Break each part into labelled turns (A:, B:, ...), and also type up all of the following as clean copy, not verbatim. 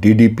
A: DDP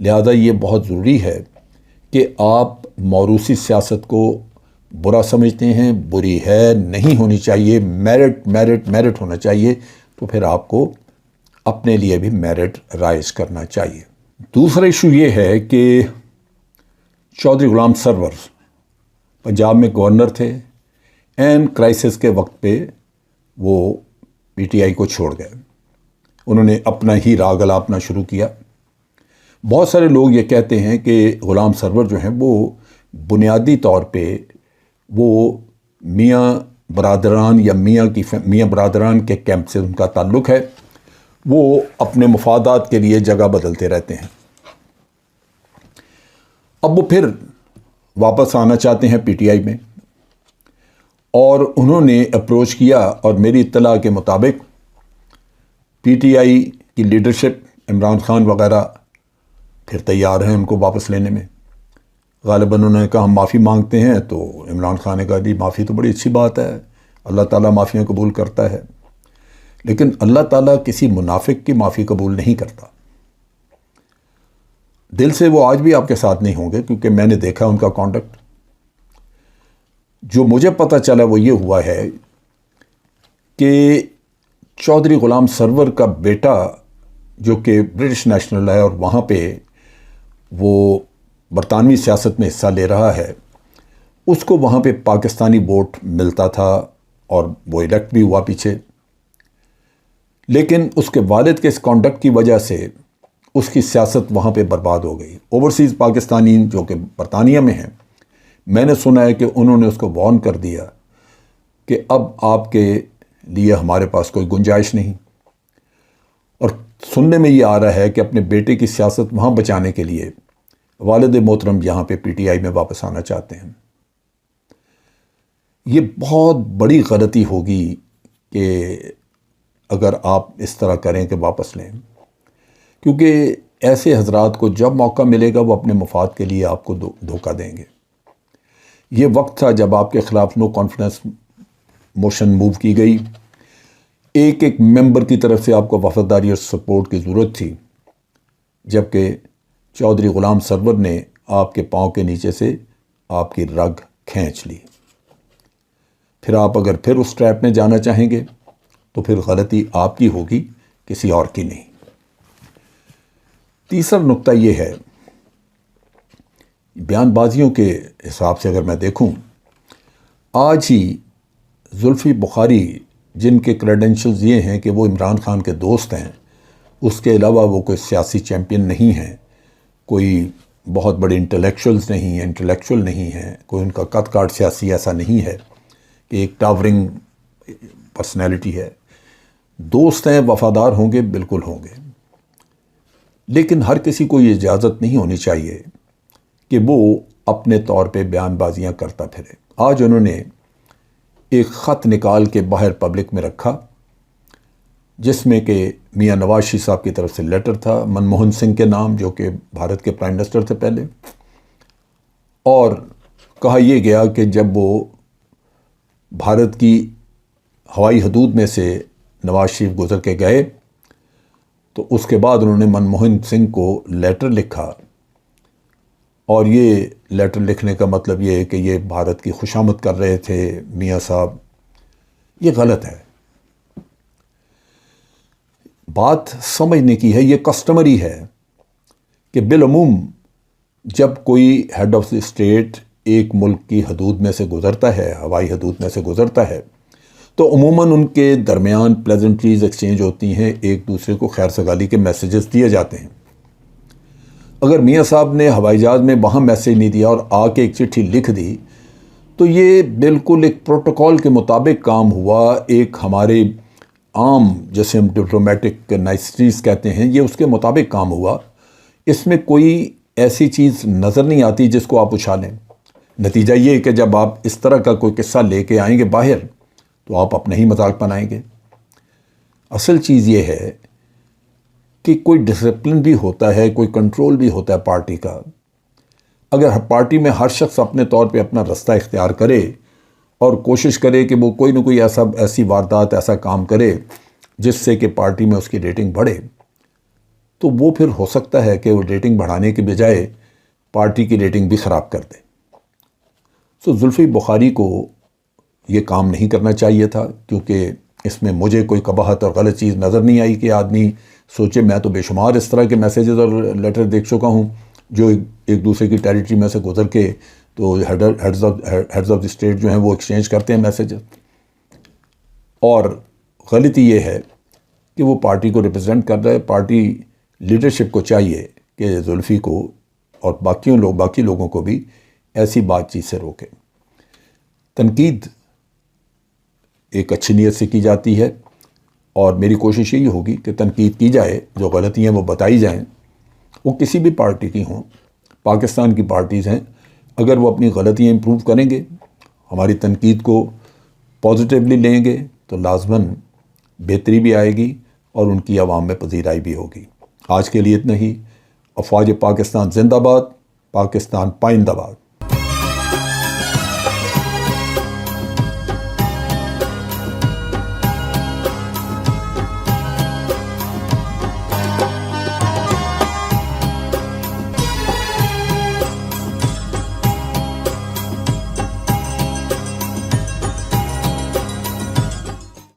A: لہذا یہ بہت ضروری ہے کہ آپ موروثی سیاست کو برا سمجھتے ہیں، بری ہے، نہیں ہونی چاہیے، میرٹ میرٹ میرٹ ہونا چاہیے، تو پھر آپ کو اپنے لیے بھی میرٹ رائز کرنا چاہیے۔ دوسرا ایشو یہ ہے کہ چودھری غلام سرور پنجاب میں گورنر تھے، این کرائسس کے وقت پہ وہ پی ٹی آئی کو چھوڑ گئے، انہوں نے اپنا ہی راگ الاپنا شروع کیا۔ بہت سارے لوگ یہ کہتے ہیں کہ غلام سرور جو ہیں وہ بنیادی طور پہ وہ میاں برادران یا میاں برادران کے کیمپ سے ان کا تعلق ہے، وہ اپنے مفادات کے لیے جگہ بدلتے رہتے ہیں۔ اب وہ پھر واپس آنا چاہتے ہیں پی ٹی آئی میں، اور انہوں نے اپروچ کیا، اور میری اطلاع کے مطابق پی ٹی آئی کی لیڈرشپ عمران خان وغیرہ پھر تیار ہیں ان کو واپس لینے میں۔ غالباً انہوں نے کہا ہم معافی مانگتے ہیں، تو عمران خان نے کہا جی معافی تو بڑی اچھی بات ہے، اللہ تعالیٰ معافیاں قبول کرتا ہے، لیکن اللہ تعالیٰ کسی منافق کی معافی قبول نہیں کرتا۔ دل سے وہ آج بھی آپ کے ساتھ نہیں ہوں گے، کیونکہ میں نے دیکھا ان کا کانڈکٹ۔ جو مجھے پتہ چلا وہ یہ ہوا ہے کہ چودھری غلام سرور کا بیٹا جو کہ برٹش نیشنل ہے اور وہاں پہ وہ برطانوی سیاست میں حصہ لے رہا ہے، اس کو وہاں پہ پاکستانی ووٹ ملتا تھا اور وہ الیکٹ بھی ہوا پیچھے، لیکن اس کے والد کے اس کانڈکٹ کی وجہ سے اس کی سیاست وہاں پہ برباد ہو گئی۔ اوورسیز پاکستانی جو کہ برطانیہ میں ہیں، میں نے سنا ہے کہ انہوں نے اس کو وارن کر دیا کہ اب آپ کے لیے ہمارے پاس کوئی گنجائش نہیں، اور سننے میں یہ آ رہا ہے کہ اپنے بیٹے کی سیاست وہاں بچانے کے لیے والد محترم یہاں پہ پی ٹی آئی میں واپس آنا چاہتے ہیں۔ یہ بہت بڑی غلطی ہوگی کہ اگر آپ اس طرح کریں کہ واپس لیں، کیونکہ ایسے حضرات کو جب موقع ملے گا وہ اپنے مفاد کے لیے آپ کو دھوکہ دیں گے۔ یہ وقت تھا جب آپ کے خلاف نو کانفیڈنس موشن موو کی گئی، ایک ایک ممبر کی طرف سے آپ کو وفاداری اور سپورٹ کی ضرورت تھی، جبکہ چودھری غلام سرور نے آپ کے پاؤں کے نیچے سے آپ کی رگ کھینچ لی۔ پھر آپ اگر پھر اس ٹریپ میں جانا چاہیں گے تو پھر غلطی آپ کی ہوگی، کسی اور کی نہیں۔ تیسرا نقطہ یہ ہے، بیان بازیوں کے حساب سے اگر میں دیکھوں، آج ہی زلفی بخاری جن کے کریڈنشلز یہ ہیں کہ وہ عمران خان کے دوست ہیں، اس کے علاوہ وہ کوئی سیاسی چیمپئن نہیں ہیں، کوئی بہت بڑے انٹلیکچول نہیں ہیں، کوئی ان کا قد کاٹ سیاسی ایسا نہیں ہے کہ ایک ٹاورنگ پرسنالٹی ہے۔ دوست ہیں، وفادار ہوں گے، بالکل ہوں گے، لیکن ہر کسی کو یہ اجازت نہیں ہونی چاہیے کہ وہ اپنے طور پہ بیان بازیاں کرتا پھرے۔ آج انہوں نے ایک خط نکال کے باہر پبلک میں رکھا، جس میں کہ میاں نواز شریف صاحب کی طرف سے لیٹر تھا منموہن سنگھ کے نام، جو کہ بھارت کے پرائم منسٹر تھے پہلے، اور کہا یہ گیا کہ جب وہ بھارت کی ہوائی حدود میں سے نواز شریف گزر کے گئے تو اس کے بعد انہوں نے منموہن سنگھ کو لیٹر لکھا، اور یہ لیٹر لکھنے کا مطلب یہ ہے کہ یہ بھارت کی خوشامد کر رہے تھے میاں صاحب۔ یہ غلط ہے، بات سمجھنے کی ہے۔ یہ کسٹمری ہے کہ بالعموم جب کوئی ہیڈ آف اسٹیٹ ایک ملک کی حدود میں سے گزرتا ہے، ہوائی حدود میں سے گزرتا ہے، تو عموماً ان کے درمیان پلیزنٹریز ایکسچینج ہوتی ہیں، ایک دوسرے کو خیر سگالی کے میسیجز دیے جاتے ہیں۔ اگر میاں صاحب نے ہوائی جہاز میں وہاں میسیج نہیں دیا اور آ کے ایک چٹھی لکھ دی تو یہ بالکل ایک پروٹوکول کے مطابق کام ہوا، ایک ہمارے عام جیسے ہم ڈپلومیٹک نائسٹیز کہتے ہیں، یہ اس کے مطابق کام ہوا۔ اس میں کوئی ایسی چیز نظر نہیں آتی جس کو آپ اچھالیں۔ نتیجہ یہ ہے کہ جب آپ اس طرح کا کوئی قصہ لے کے آئیں گے باہر تو آپ اپنا ہی مذاق بنائیں گے۔ اصل چیز یہ ہے کہ کوئی ڈسپلن بھی ہوتا ہے، کوئی کنٹرول بھی ہوتا ہے پارٹی کا۔ اگر پارٹی میں ہر شخص اپنے طور پہ اپنا رستہ اختیار کرے اور کوشش کرے کہ وہ کوئی نہ کوئی ایسی واردات، ایسا کام کرے جس سے کہ پارٹی میں اس کی ریٹنگ بڑھے، تو وہ پھر ہو سکتا ہے کہ وہ ریٹنگ بڑھانے کے بجائے پارٹی کی ریٹنگ بھی خراب کر دے۔ سو زلفی بخاری کو یہ کام نہیں کرنا چاہیے تھا، کیونکہ اس میں مجھے کوئی قباحت اور غلط چیز نظر نہیں آئی کہ آدمی سوچے۔ میں تو بے شمار اس طرح کے میسیجز اور لیٹر دیکھ چکا ہوں جو ایک دوسرے کی ٹیریٹری میں سے گزر کے تو ہیڈز آف دی اسٹیٹ جو ہیں وہ ایکسچینج کرتے ہیں میسیجز۔ اور غلطی یہ ہے کہ وہ پارٹی کو ریپرزینٹ کر رہا ہے۔ پارٹی لیڈرشپ کو چاہیے کہ زلفی کو اور باقی لوگوں کو بھی ایسی بات چیت سے روکے۔ تنقید ایک اچھی نیت سے کی جاتی ہے، اور میری کوشش یہی ہوگی کہ تنقید کی جائے، جو غلطیاں وہ بتائی جائیں، وہ کسی بھی پارٹی کی ہوں۔ پاکستان کی پارٹیز ہیں، اگر وہ اپنی غلطیاں امپروو کریں گے، ہماری تنقید کو پازیٹیولی لیں گے، تو لازماً بہتری بھی آئے گی اور ان کی عوام میں پذیرائی بھی ہوگی۔ آج کے لیے اتنا ہی۔ افواج پاکستان زندہ باد، پاکستان پائندہ باد۔